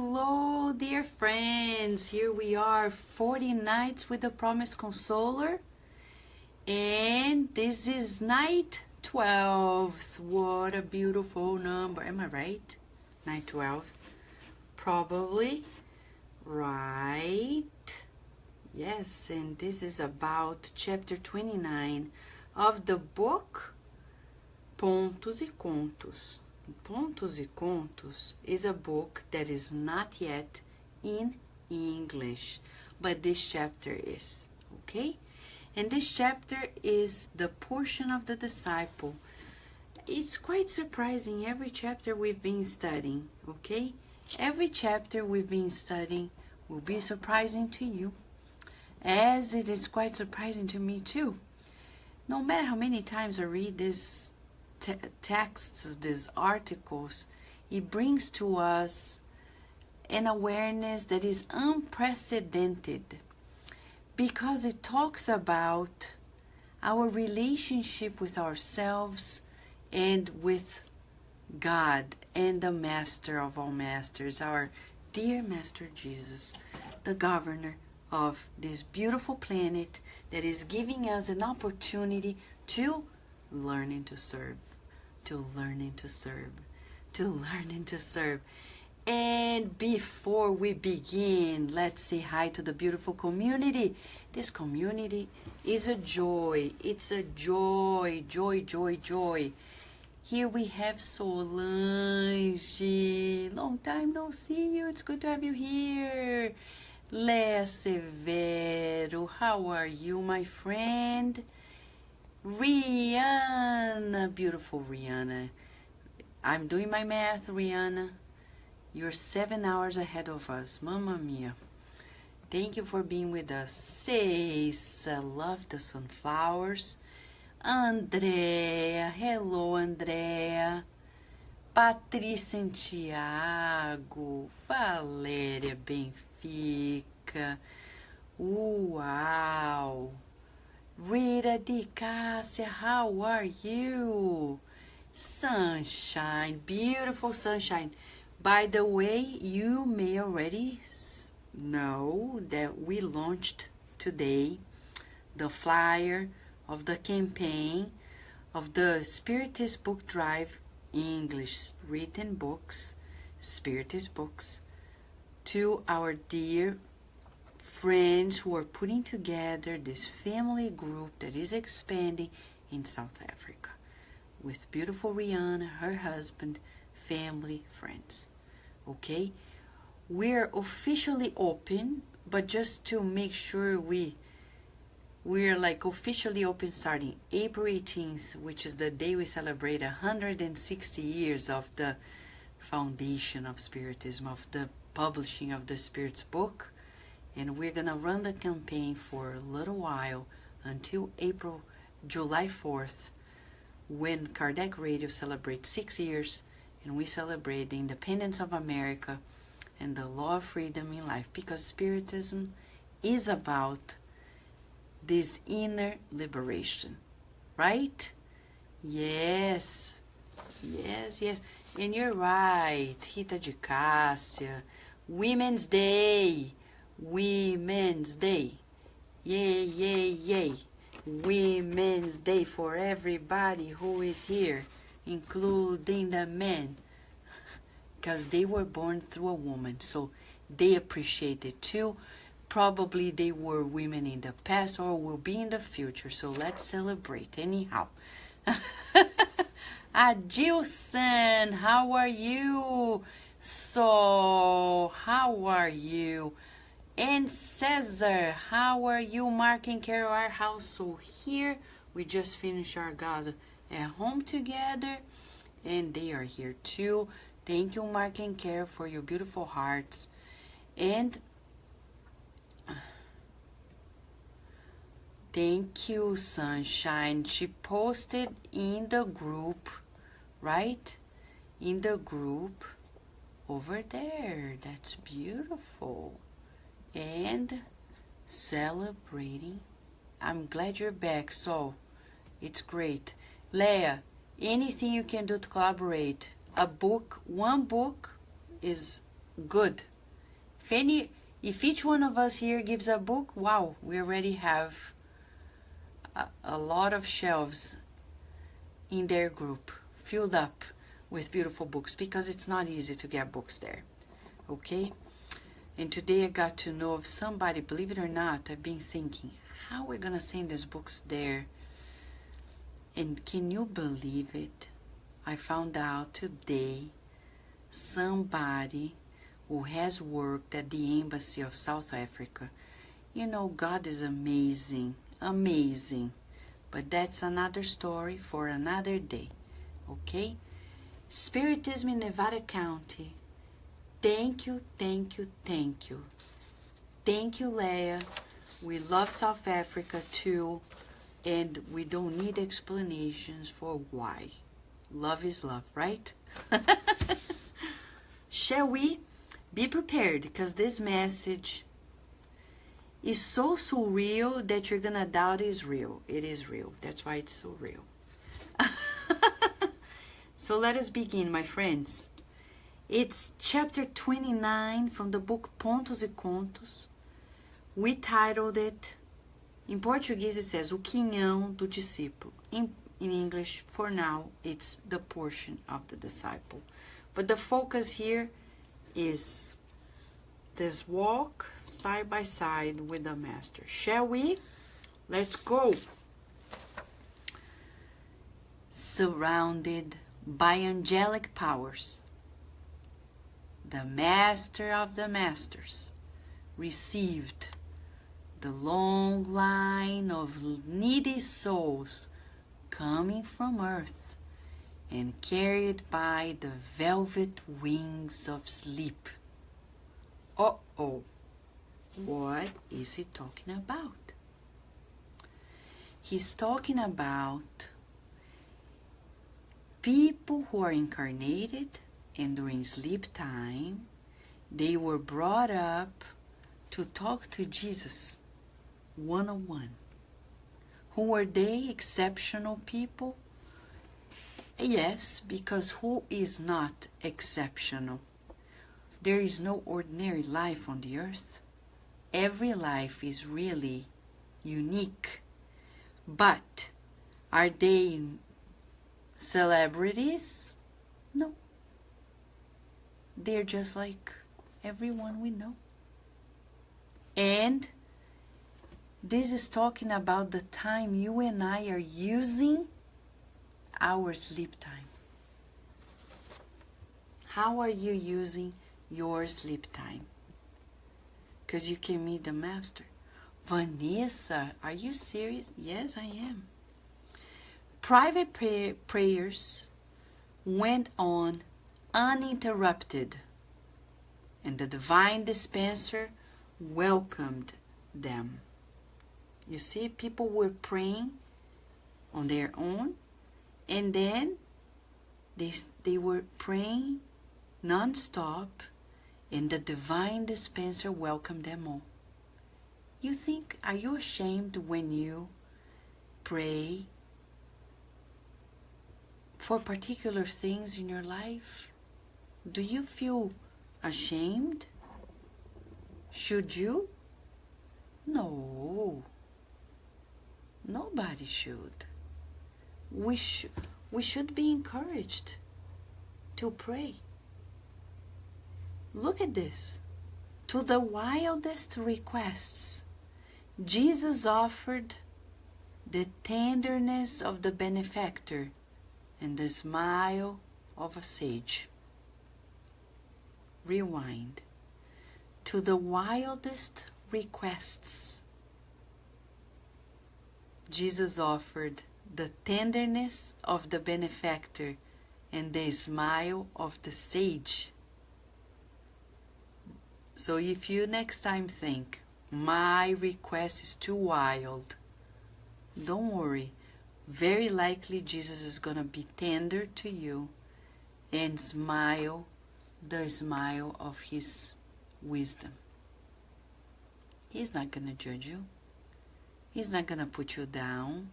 Hello, dear friends. Here we are, 40 Nights with the Promised Consoler. And this is night 12. What a beautiful number. Am I right? Night 12. Probably. Right. Yes, and this is about chapter 29 of the book Pontos e Contos. Pontos e Contos is a book that is not yet in English, but this chapter is, okay? And this chapter is the portion of the disciple. It's quite surprising, every chapter we've been studying, okay? Every chapter we've been studying will be surprising to you, as it is quite surprising to me too. No matter how many times I read this texts, these articles, it brings to us an awareness that is unprecedented, because it talks about our relationship with ourselves and with God and the Master of all masters, our dear Master Jesus, the governor of this beautiful planet that is giving us an opportunity to learning to serve, to learning to serve, to learning to serve. And before we begin, let's say hi to the beautiful community. This community is a joy. It's a joy, joy, joy, joy. Here we have Solange. Long time no see you. It's good to have you here. Lea Severo, how are you, my friend? Rihanna, beautiful Rihanna. I'm doing my math, Rihanna. You're 7 hours ahead of us, Mamma Mia. Thank you for being with us. Ceissa, love the sunflowers. Andrea, hello, Andrea. Patrícia Santiago, Valéria Benfica. Uau. Rita Di Cássia, how are you? Sunshine, beautiful sunshine. By the way, you may already know that we launched today the flyer of the campaign of the Spiritist Book Drive English written books, Spiritist books, to our dear friends who are putting together this family group that is expanding in South Africa with beautiful Rihanna, her husband, family, friends. Okay, we're officially open, but just to make sure we're like officially open starting April 18th, which is the day we celebrate 160 years of the foundation of Spiritism, of the publishing of the Spirit's book. And we're gonna run the campaign for a little while until July 4th, when Kardec Radio celebrates 6 years, and we celebrate the independence of America and the law of freedom in life, because Spiritism is about this inner liberation, right? Yes, yes, yes. And you're right, Rita de Cássia. Women's Day, Women's Day. Yay, yay, yay. Women's Day for everybody who is here, including the men, because they were born through a woman, so they appreciate it too. Probably they were women in the past or will be in the future, so let's celebrate anyhow. Adilson, how are you? So, how are you? And Cesar, how are you? Mark and Carol are also here. We just finished our God at Home together, and they are here too. Thank you, Mark and Carol, for your beautiful hearts. And thank you, Sunshine. She posted in the group, right? In the group over there. That's beautiful. And celebrating. I'm glad you're back, so it's great. Leah, anything you can do to collaborate. A book, one book is good if each one of us here gives a book, wow, we already have a lot of shelves in their group filled up with beautiful books, because it's not easy to get books there. Okay? And today I got to know of somebody, believe it or not, I've been thinking, how we're gonna send these books there? And can you believe it? I found out today somebody who has worked at the Embassy of South Africa. You know, God is amazing, amazing. But that's another story for another day, okay? Spiritism in Nevada County. Thank you, thank you, thank you. Thank you, Leah. We love South Africa too, and we don't need explanations for why. Love is love, right? Shall we? Be prepared, because this message is so surreal that you're gonna doubt it's real. It is real. That's why it's so real. So let us begin, my friends. It's chapter 29 from the book Pontos e Contos. We titled it, in Portuguese it says, O Quinhão do Discípulo. In English, for now, it's the portion of the disciple. But the focus here is this walk side by side with the Master. Shall we? Let's go. Surrounded by angelic powers, the Master of the Masters received the long line of needy souls coming from earth and carried by the velvet wings of sleep. Uh-oh, what is he talking about? He's talking about people who are incarnated, and during sleep time, they were brought up to talk to Jesus one-on-one. Who were they? Exceptional people? Yes, because who is not exceptional? There is no ordinary life on the earth. Every life is really unique. But are they celebrities? No. They're just like everyone we know. And this is talking about the time you and I are using our sleep time. How are you using your sleep time? Because you can meet the Master. Vanessa, are you serious? Yes, I am. Private prayers went on uninterrupted, and the divine dispenser welcomed them. You see, people were praying on their own, and then they were praying non-stop, and the divine dispenser welcomed them all. You think, are you ashamed when you pray for particular things in your life? Do you feel ashamed? Should you? No. Nobody should. We should be encouraged to pray. Look at this. To the wildest requests, Jesus offered the tenderness of the benefactor and the smile of a sage. Rewind. To the wildest requests, Jesus offered the tenderness of the benefactor and the smile of the sage. So if you next time think, my request is too wild, don't worry. Very likely Jesus is going to be tender to you and smile the smile of his wisdom. He's not going to judge you. He's not going to put you down.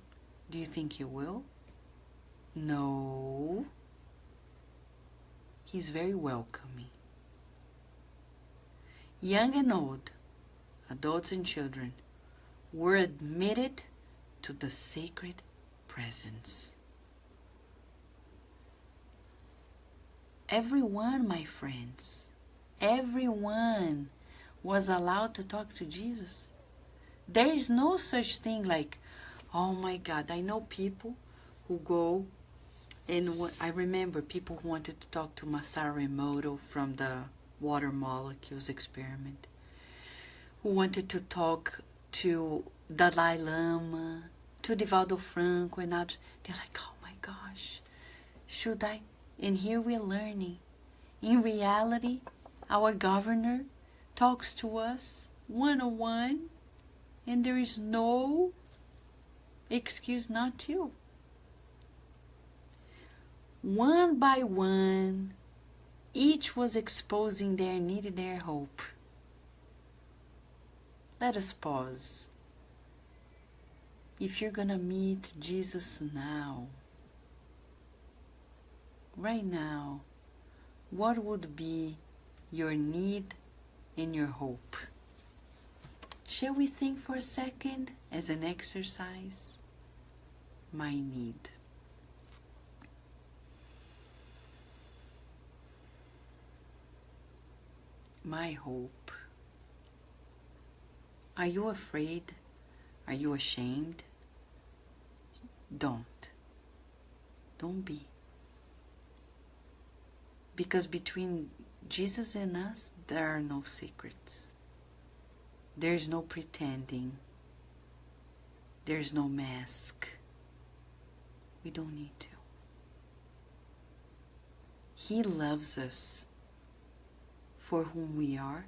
Do you think he will? No. He's very welcoming. young and old, adults and children, were admitted to the sacred presence. Everyone, my friends, everyone was allowed to talk to Jesus. There is no such thing like, oh my God, I know people who go, and I remember people who wanted to talk to Masaru Emoto from the water molecules experiment, who wanted to talk to Dalai Lama, to Divaldo Franco and others. They're like, oh my gosh, should I? And here we're learning. In reality, our governor talks to us one-on-one, and there is no excuse not to. One by one, each was exposing their need and their hope. Let us pause. If you're going to meet Jesus now, right now, what would be your need and your hope? Shall we think for a second as an exercise? My need. My hope. Are you afraid? Are you ashamed? Don't be. Because between Jesus and us, there are no secrets. There's no pretending. There's no mask. We don't need to. He loves us for whom we are.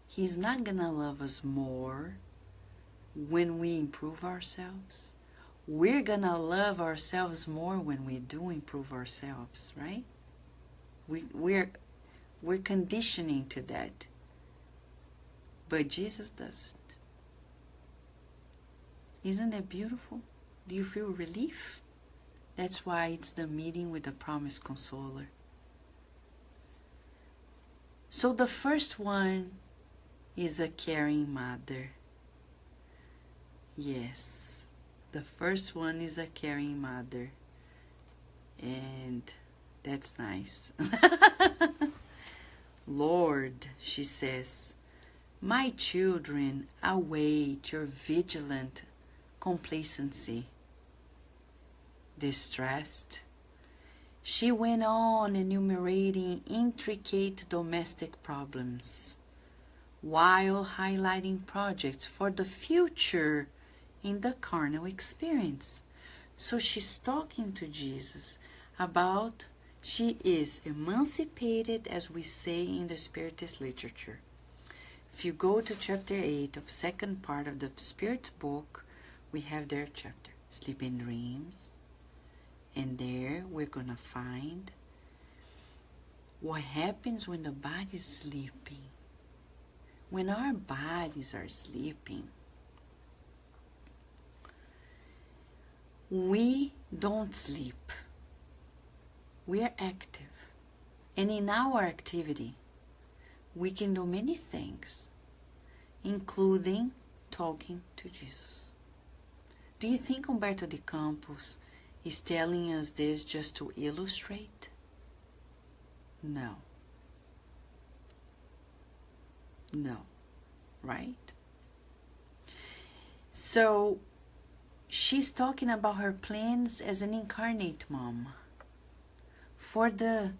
He's not gonna love us more when we improve ourselves. We're gonna love ourselves more when we do improve ourselves, right? We're conditioning to that. But Jesus doesn't. Isn't that beautiful? Do you feel relief? That's why it's the meeting with the Promised Consoler. So the first one is a caring mother. Yes, the first one is a caring mother. And that's nice. Lord, she says, my children await your vigilant complacency. Distressed, she went on enumerating intricate domestic problems, while highlighting projects for the future in the carnal experience. So she's talking to Jesus about she is emancipated, as we say in the Spiritist literature. If you go to chapter 8 of second part of the Spirit book, we have their chapter, Sleep and Dreams. And there we're going to find what happens when the body is sleeping. When our bodies are sleeping, we don't sleep. We are active. And in our activity, we can do many things, including talking to Jesus. Do you think Humberto de Campos is telling us this just to illustrate? No. No. Right? So, she's talking about her plans as an incarnate mom for the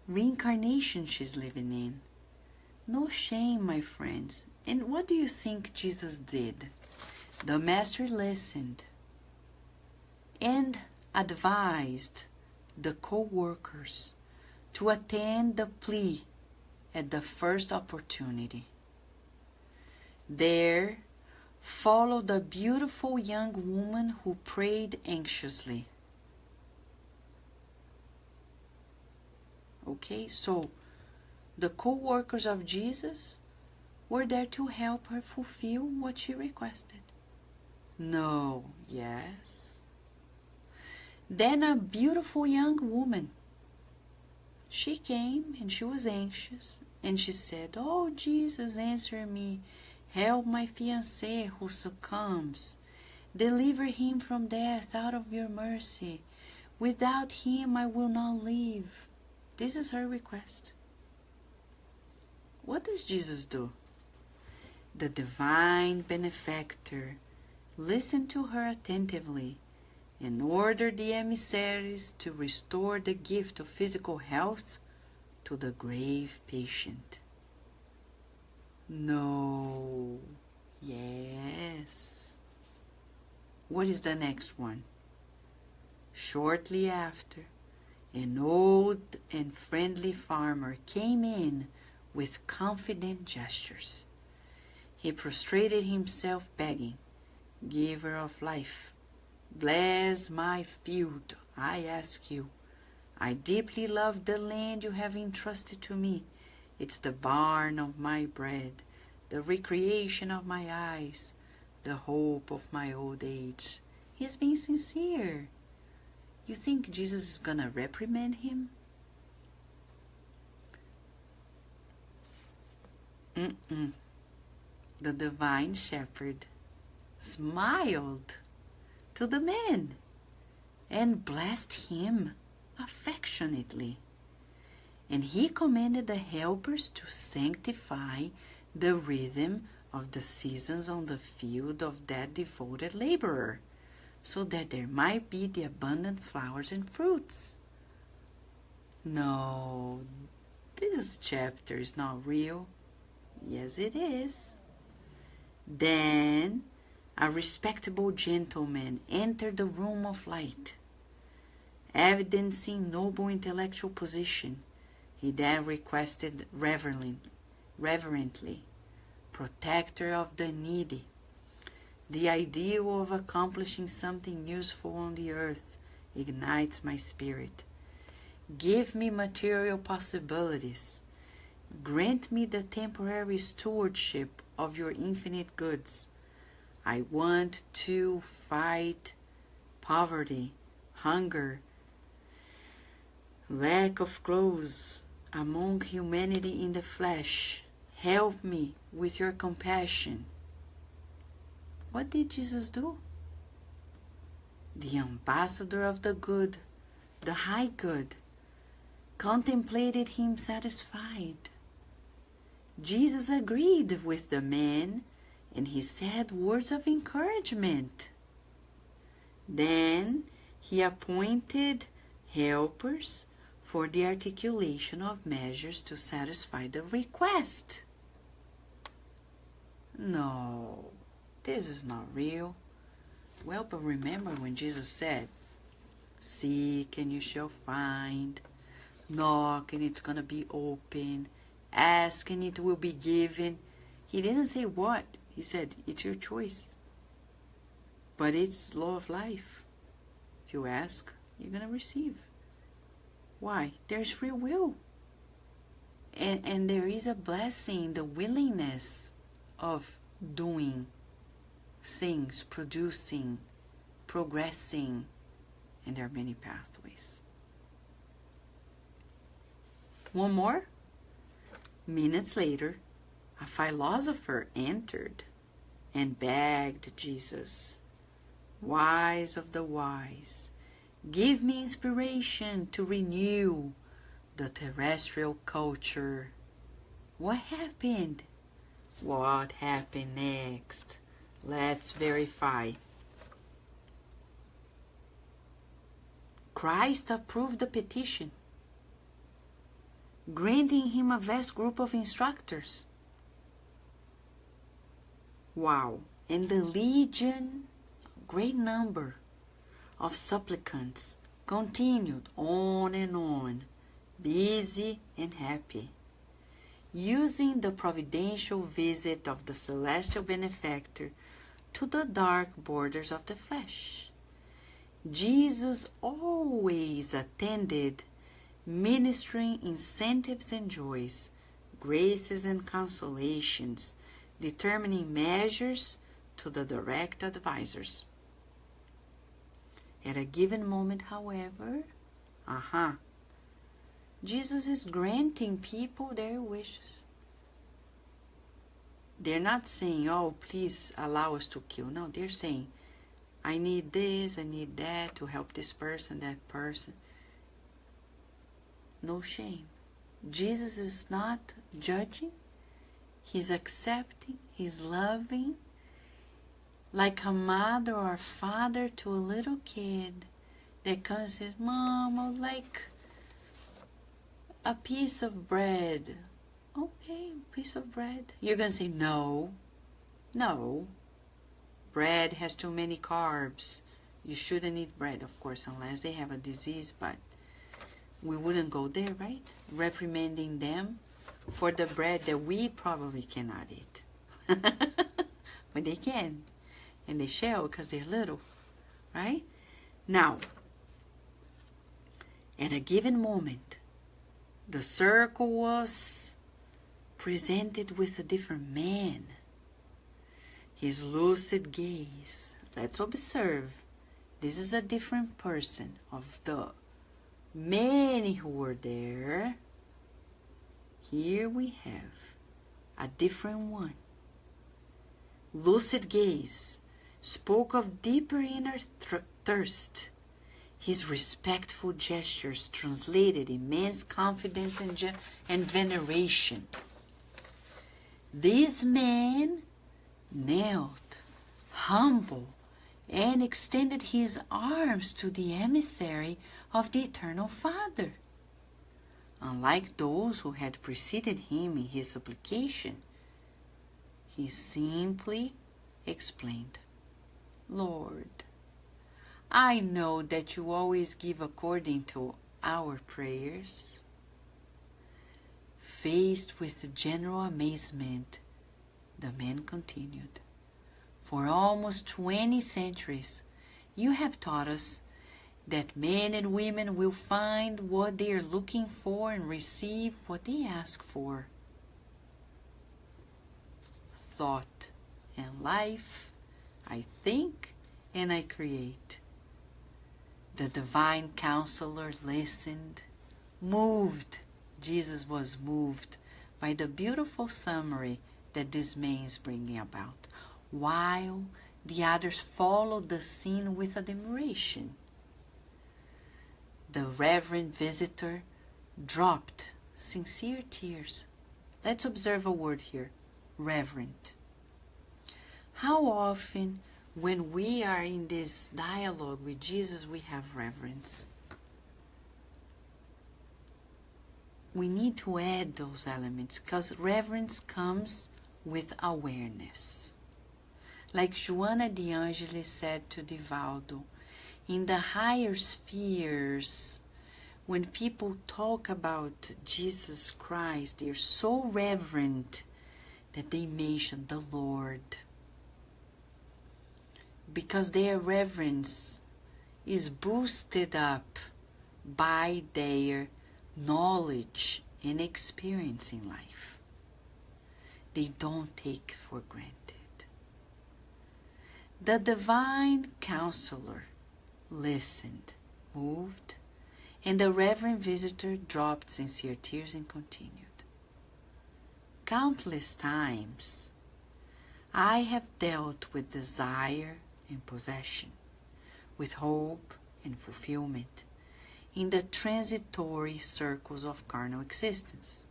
reincarnation she's living in. No shame, my friends. And what do you think Jesus did? The Master listened and advised the co-workers to attend the plea at the first opportunity. There followed a beautiful young woman who prayed anxiously. Okay, so the co-workers of Jesus were there to help her fulfill what she requested. No, yes. Then a beautiful young woman. She came and she was anxious And she said, "Oh, Jesus, answer me. Help my fiancé who succumbs. Deliver him from death out of your mercy. Without him I will not live." This is her request. What does Jesus do? The divine benefactor listened to her attentively and ordered the emissaries to restore the gift of physical health to the grave patient. No. Yes. What is the next one? Shortly after, an old and friendly farmer came in with confident gestures. He prostrated himself begging, "Giver of life, bless my field, I ask you. I deeply love the land you have entrusted to me. It's the barn of my bread, the recreation of my eyes, the hope of my old age." He's being sincere. You think Jesus is gonna reprimand him? The divine shepherd smiled to the man and blessed him affectionately. And he commanded the helpers to sanctify the rhythm of the seasons on the field of that devoted laborer, so that there might be the abundant flowers and fruits. No, this chapter is not real. Yes, it is. Then a respectable gentleman entered the room of light. Evidencing noble intellectual position, he then requested reverently, "Protector of the needy, the ideal of accomplishing something useful on the earth ignites my spirit. Give me material possibilities. Grant me the temporary stewardship of your infinite goods. I want to fight poverty, hunger, lack of clothes among humanity in the flesh. Help me with your compassion." What did Jesus do? The ambassador of the good, the high good, contemplated him satisfied. Jesus agreed with the man, and he said words of encouragement. Then he appointed helpers for the articulation of measures to satisfy the request. No, this is not real. Well, but remember when Jesus said, "Seek and you shall find, knock and it's going to be open, ask and it will be given." He didn't say what. He said, it's your choice. But it's law of life. If you ask, you're going to receive. Why? There's free will. And there is a blessing, the willingness of doing things, producing, progressing, and there are many pathways. One more. Minutes later, a philosopher entered and begged Jesus, "Wise of the wise, give me inspiration to renew the terrestrial culture." What happened? What happened next? Let's verify. Christ approved the petition, granting him a vast group of instructors. Wow. And the legion, great number of supplicants, continued on and on, busy and happy, using the providential visit of the celestial benefactor to the dark borders of the flesh. Jesus always attended, ministering incentives and joys, graces and consolations, determining measures to the direct advisors. At a given moment, however, Jesus is granting people their wishes. They're not saying, oh, please allow us to kill. No, they're saying, I need this, I need that to help this person, that person. No shame. Jesus is not judging. He's accepting. He's loving. Like a mother or a father to a little kid that comes and says, Mom, I would like a piece of bread. Okay, piece of bread. You're going to say, no, no. Bread has too many carbs. You shouldn't eat bread, of course, unless they have a disease, but we wouldn't go there, right? Reprimanding them for the bread that we probably cannot eat. But they can, and they shall because they're little, right? Now, at a given moment, the circle was presented with a different man. His lucid gaze. Let's observe. This is a different person of the many who were there. Here we have a different one. Lucid gaze spoke of deeper inner thirst. His respectful gestures translated immense confidence and veneration. This man knelt, humble, and extended his arms to the emissary of the Eternal Father. Unlike those who had preceded him in his supplication, he simply explained, Lord, I know that you always give according to our prayers. Faced with general amazement, the man continued, For almost 20 centuries, you have taught us that men and women will find what they are looking for and receive what they ask for. Thought and life, I think and I create. The divine counselor listened, moved. Jesus was moved by the beautiful summary that this man is bringing about, while the others followed the scene with admiration. The reverend visitor dropped sincere tears. Let's observe a word here, reverent. How often when we are in this dialogue with Jesus, we have reverence? We need to add those elements because reverence comes with awareness. Like Joana de Angelis said to Divaldo, in the higher spheres, when people talk about Jesus Christ, they're so reverent that they mention the Lord. Because their reverence is boosted up by their knowledge and experience in life. They don't take for granted. The divine counselor listened, moved, and the reverend visitor dropped sincere tears and continued. Countless times I have dealt with desire and possession, with hope and fulfillment, in the transitory circles of carnal existence.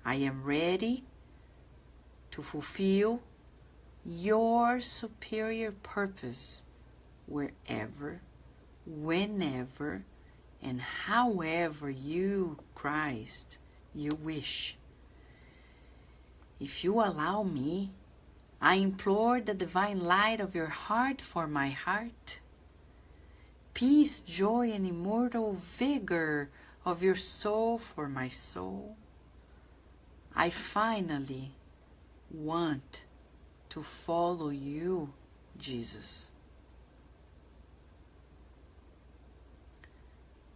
I am ready to fulfill your superior purpose wherever, whenever, and however you, Christ, you wish. If you allow me, I implore the divine light of your heart for my heart, peace, joy, and immortal vigor of your soul for my soul. I finally want to follow you, Jesus.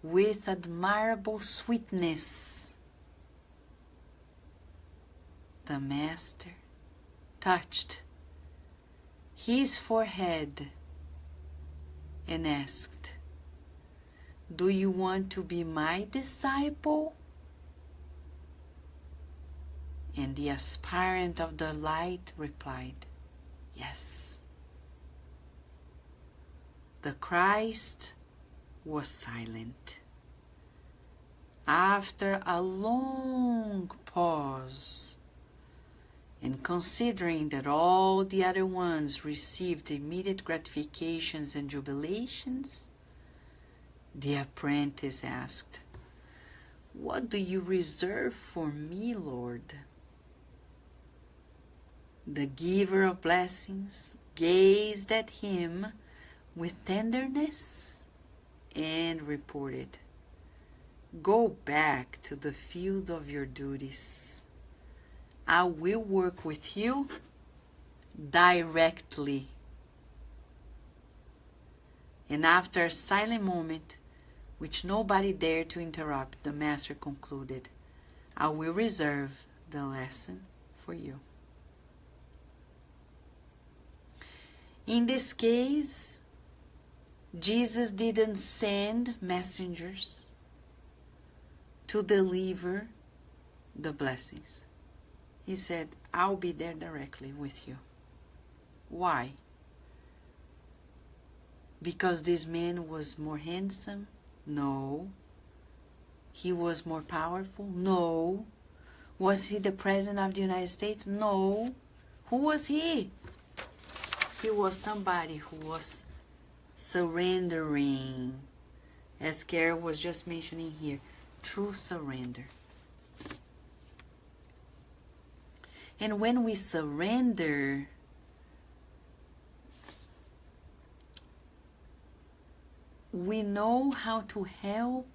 With admirable sweetness, the Master touched his forehead and asked, Do you want to be my disciple? And the aspirant of the light replied, yes. The Christ was silent. After a long pause, and considering that all the other ones received immediate gratifications and jubilations, the apprentice asked, what do you reserve for me, Lord? The giver of blessings gazed at him with tenderness and reported, go back to the field of your duties. I will work with you directly. And after a silent moment, which nobody dared to interrupt, the master concluded, I will reserve the lesson for you. In this case, Jesus didn't send messengers to deliver the blessings. He said, I'll be there directly with you. Why? Because this man was more handsome? No. He was more powerful? No. Was he the president of the United States? No. Who was he? He was somebody who was surrendering, as Carol was just mentioning here, true surrender. And when we surrender, we know how to help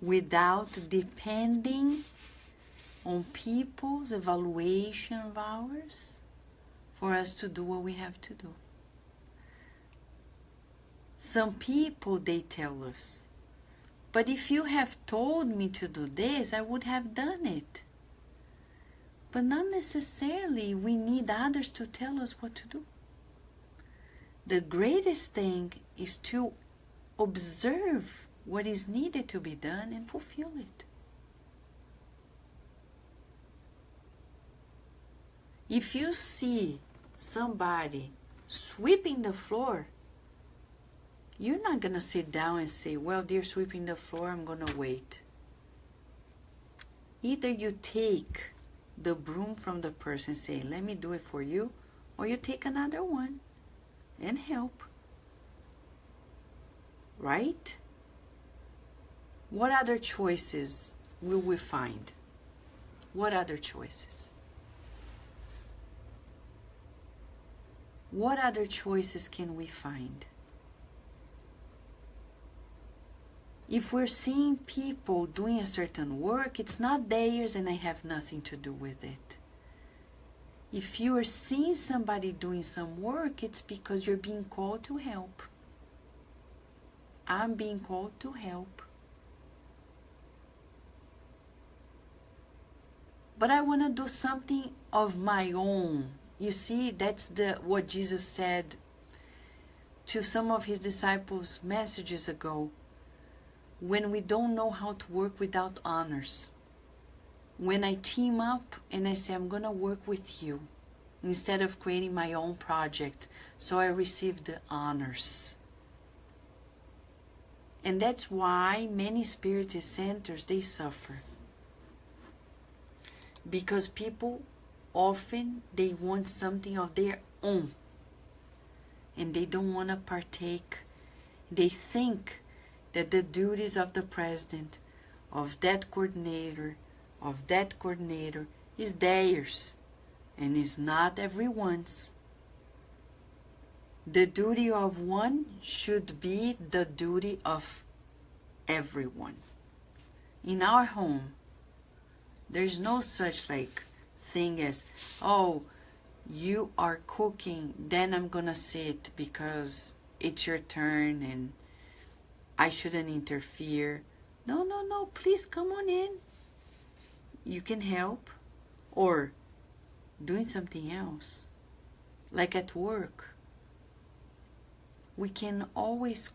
without depending on people's evaluation of ours for us to do what we have to do. Some people, they tell us, but if you have told me to do this, I would have done it. But not necessarily we need others to tell us what to do. The greatest thing is to observe what is needed to be done and fulfill it. If you see somebody sweeping the floor, you're not going to sit down and say, well, they're sweeping the floor, I'm going to wait. Either you take the broom from the person and say, let me do it for you, or you take another one and help. Right? What other choices will we find? What other choices? What other choices can we find? If we're seeing people doing a certain work, it's not theirs and I have nothing to do with it. If you are seeing somebody doing some work, it's because you're being called to help. I'm being called to help. But I want to do something of my own. You see, that's what Jesus said to some of his disciples messages ago. When we don't know how to work without honors. When I team up and I say, I'm going to work with you instead of creating my own project, so I receive the honors. And that's why many spiritist centers, they suffer. Because people often, they want something of their own. And they don't want to partake. They think that the duties of the president, of that coordinator, is theirs and is not everyone's. The duty of one should be the duty of everyone. In our home, there's no such thing as, oh, you are cooking, then I'm gonna sit because it's your turn and I shouldn't interfere. No, please come on in. You can help. Or doing something else. Like at work. We can always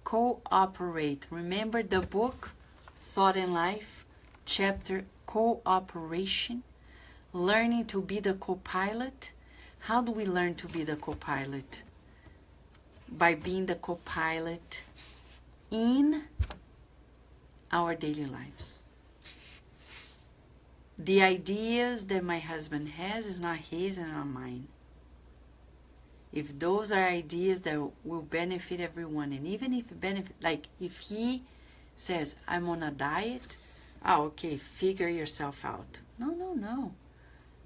cooperate. Remember the book, Thought and Life, chapter Cooperation? Learning to be the co-pilot. How do we learn to be the co-pilot? By being the co-pilot in our daily lives. The ideas that my husband has is not his and not mine. If those are ideas that will benefit everyone, and even if if he says, I'm on a diet, okay, figure yourself out. No.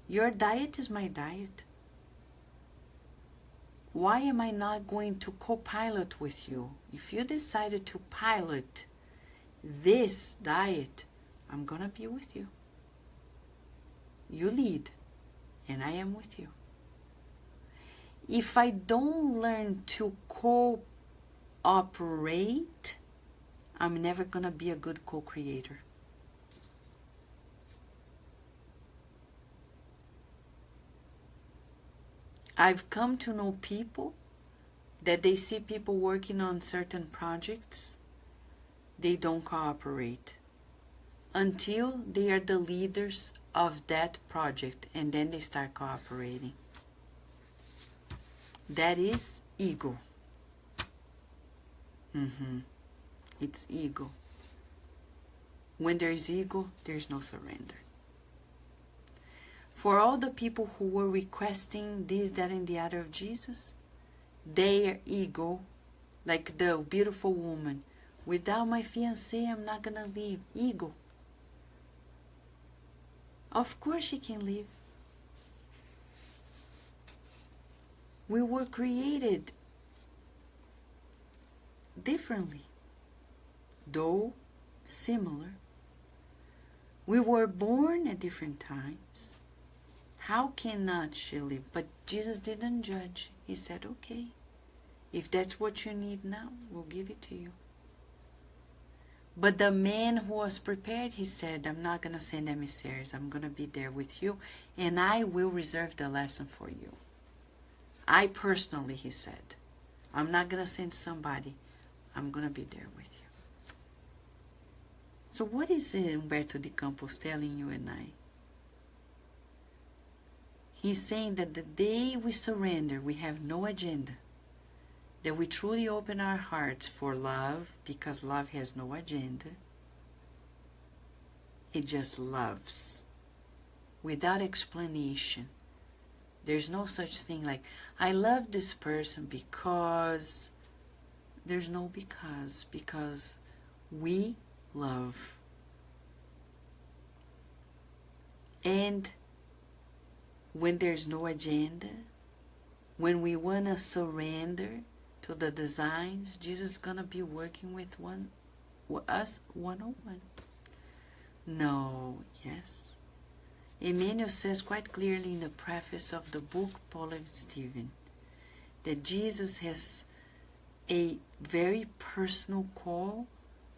Your diet is my diet. Why am I not going to co-pilot with you? If you decided to pilot this diet, I'm going to be with you. You lead, and I am with you. If I don't learn to cooperate, I'm never going to be a good co-creator. I've come to know people that they see people working on certain projects, they don't cooperate until they are the leaders of that project, and then they start cooperating. That is ego. It's ego. When there's ego, there's no surrender. For all the people who were requesting this, that, and the other of Jesus, their ego, like the beautiful woman, without my fiancé, I'm not going to leave. Ego. Of course she can leave. We were created differently, though similar. We were born at different times. How cannot she live? But Jesus didn't judge. He said, okay, if that's what you need now, we'll give it to you. But the man who was prepared, he said, I'm not going to send emissaries. I'm going to be there with you, and I will reserve the lesson for you. I personally, he said, I'm not going to send somebody. I'm going to be there with you. So what is Humberto de Campos telling you and I? He's saying that the day we surrender, we have no agenda. That we truly open our hearts for love, because love has no agenda. It just loves, without explanation. There's no such thing like, I love this person because... There's no because we love. And when there's no agenda, when we want to surrender to the designs, Jesus is going to be working with us one-on-one. No, yes. Emmanuel says quite clearly in the preface of the book, Paul and Stephen, that Jesus has a very personal call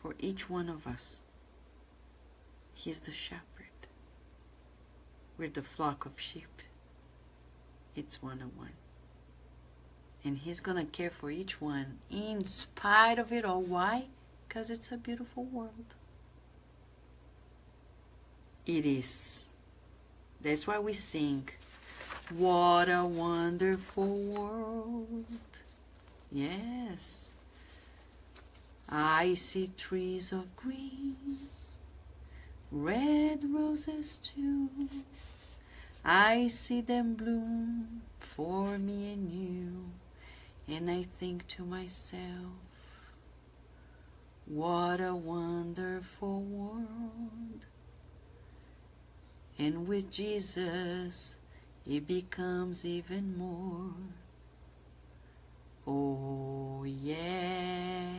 for each one of us. He's the shepherd. We're the flock of sheep. It's one-on-one. And he's going to care for each one in spite of it all. Why? Because it's a beautiful world. It is. That's why we sing, what a wonderful world. Yes. I see trees of green, red roses too. I see them bloom for me and you. And I think to myself, what a wonderful world. And with Jesus, it becomes even more. Oh, yeah.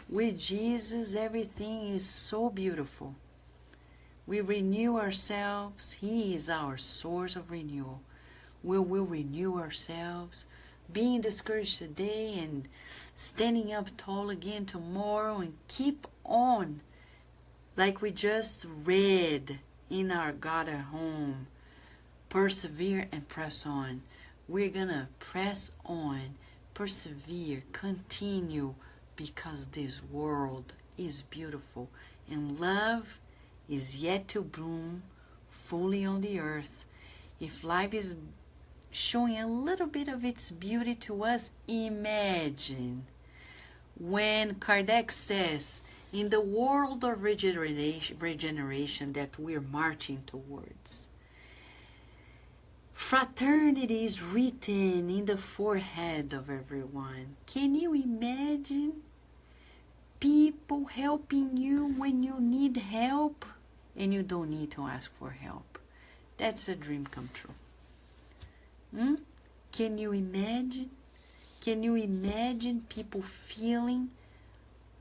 With Jesus, everything is so beautiful. We renew ourselves. He is our source of renewal. We will renew ourselves, being discouraged today and standing up tall again tomorrow, and keep on, like we just read in our God at Home. Persevere and press on. We're going to press on, persevere, continue, because this world is beautiful and love is yet to bloom fully on the earth. If life is showing a little bit of its beauty to us, imagine when Kardec says, in the world of regeneration that we're marching towards, fraternity is written in the forehead of everyone. Can you imagine people helping you when you need help and you don't need to ask for help? That's a dream come true. Can you imagine? Can you imagine people feeling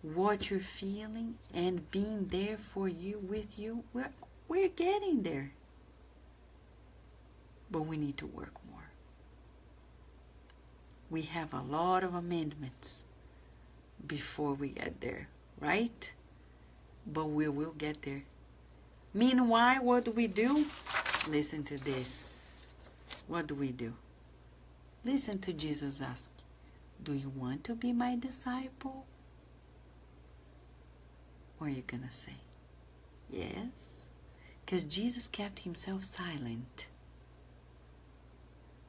what you're feeling and being there for you, with you? We're getting there. But we need to work more. We have a lot of amendments before we get there, right? But we will get there. Meanwhile, what do we do? Listen to this. What do we do? Listen to Jesus ask, do you want to be my disciple? What are you going to say? Yes. Because Jesus kept himself silent.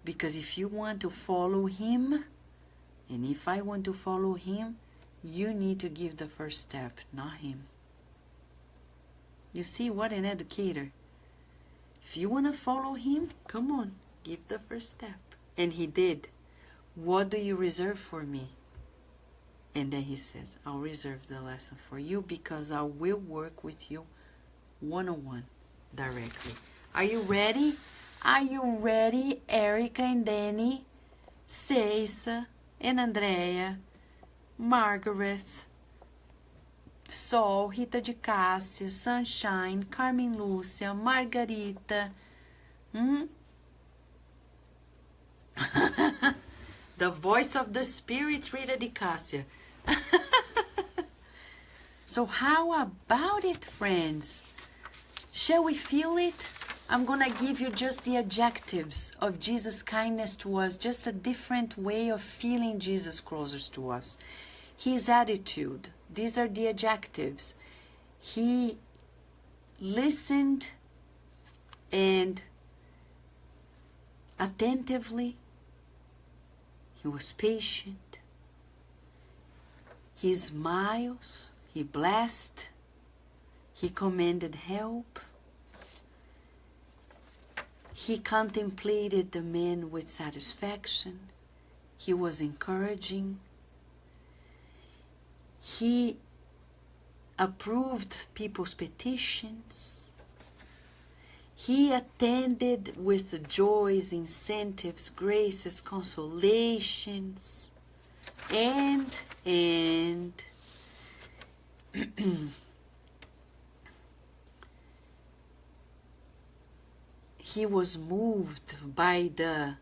Because if you want to follow him, and if I want to follow him, you need to give the first step, not him. You see, what an educator. If you want to follow him, come on, give the first step. And he did. What do you reserve for me? And then he says, I'll reserve the lesson for you because I will work with you one-on-one directly. Are you ready? Are you ready, Erica and Danny, Ceissa and Andrea, Margaret, Sol, Rita de Cássia, Sunshine, Carmen Lúcia, Margarita? The voice of the Spirit, Rita de Cássia. So how about it, friends? Shall we feel it? I'm going to give you just the adjectives of Jesus' kindness to us, just a different way of feeling Jesus closer to us. His attitude, these are the adjectives. He listened and attentively. He was patient. He smiles. He blessed. He commanded help. He contemplated the man with satisfaction. He was encouraging. He approved people's petitions. He attended with joys, incentives, graces, consolations, and he was moved by the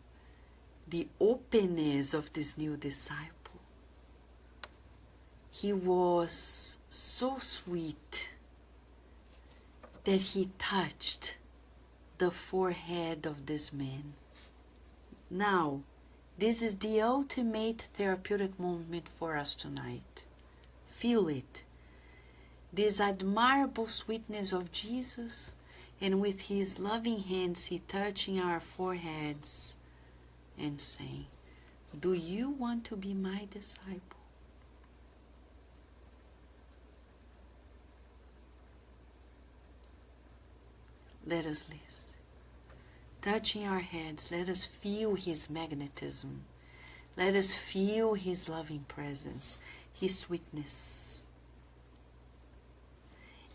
openness of this new disciple. He was so sweet that he touched the forehead of this man. Now, this is the ultimate therapeutic moment for us tonight. Feel it. This admirable sweetness of Jesus, and with his loving hands he touching our foreheads and saying, do you want to be my disciple? Let us listen. Touching our heads, let us feel his magnetism. Let us feel his loving presence, his sweetness.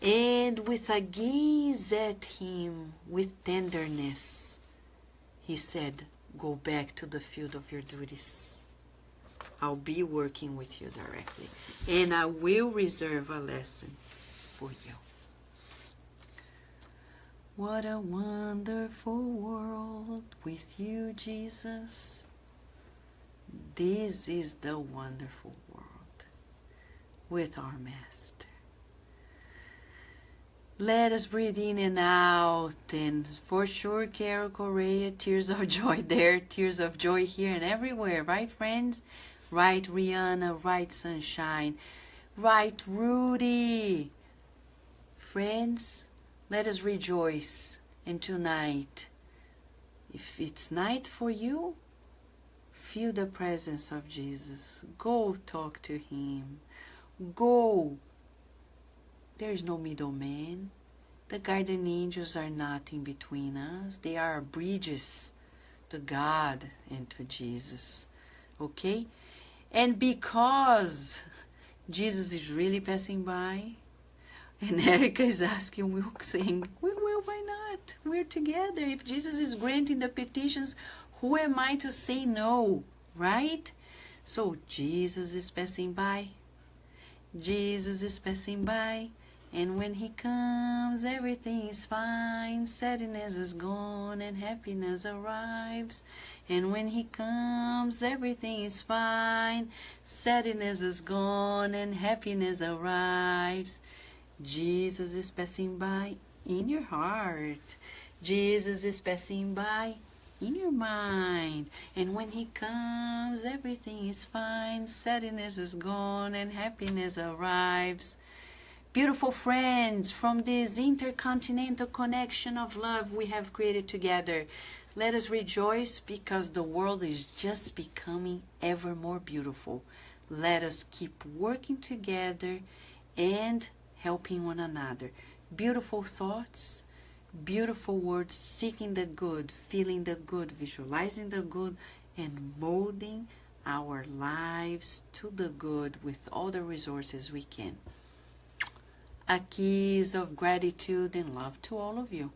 And with a gaze at him with tenderness, he said, go back to the field of your duties. I'll be working with you directly, and I will reserve a lesson for you. What a wonderful world with you, Jesus. This is the wonderful world with our Master. Let us breathe in and out, and for sure, Carol Correa, tears of joy there, tears of joy here and everywhere, right, friends? Right, Rihanna? Right, Sunshine? Right, Rudy? Friends, let us rejoice. And tonight, if it's night for you, feel the presence of Jesus. Go talk to Him. Go. There is no middleman. The guardian angels are not in between us. They are bridges to God and to Jesus. Okay? And because Jesus is really passing by, and Erica is asking, we're saying, well, why not? We're together. If Jesus is granting the petitions, who am I to say no? Right? So Jesus is passing by. Jesus is passing by. And when He comes, everything is fine. Sadness is gone and happiness arrives. And when He comes, everything is fine. Sadness is gone and happiness arrives. Jesus is passing by in your heart. Jesus is passing by in your mind. And when He comes, everything is fine. Sadness is gone and happiness arrives. Beautiful friends, from this intercontinental connection of love we have created together, let us rejoice because the world is just becoming ever more beautiful. Let us keep working together and helping one another. Beautiful thoughts, beautiful words, seeking the good, feeling the good, visualizing the good, and molding our lives to the good with all the resources we can. A kiss of gratitude and love to all of you.